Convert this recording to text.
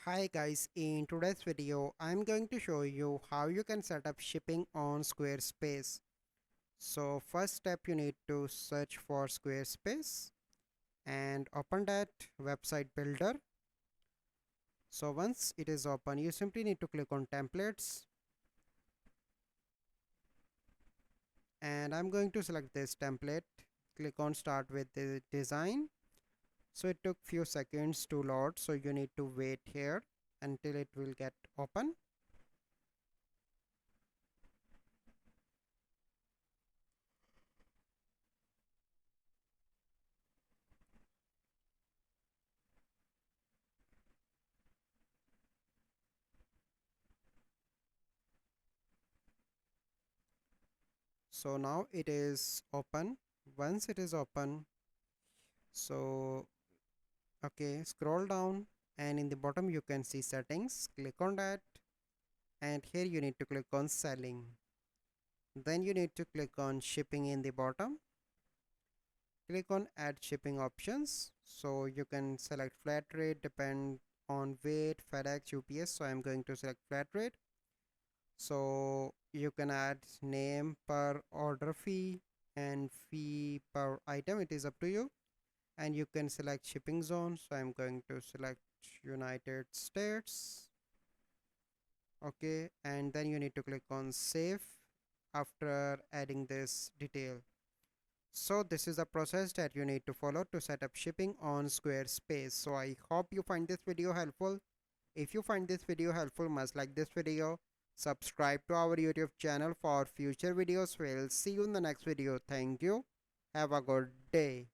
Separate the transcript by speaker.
Speaker 1: Hi guys, in today's video I'm going to show you how you can set up shipping on Squarespace. So first step, you need to search for Squarespace and open that website builder. So once it is open, you simply need to click on templates, and I'm going to select this template. Click on start with the design. So it took few seconds to load, so you need to wait here until it will get open. So now it is open. Once it is open, so okay, scroll down, and in the bottom you can see settings. Click on that, and here you need to click on selling. Then you need to click on shipping in the bottom. Click on add shipping options. So you can select flat rate, depend on weight, FedEx, UPS. So I'm going to select flat rate. So you can add name per order fee and fee per item. It is up to you. And you can select shipping zone. So I'm going to select United States. Okay, and then you need to click on save after adding this detail. So this is the process that you need to follow to set up shipping on Squarespace. So I hope you find this video helpful. If you find this video helpful, must like this video, subscribe to our YouTube channel for future videos. We'll see you in the next video. Thank you. Have a good day.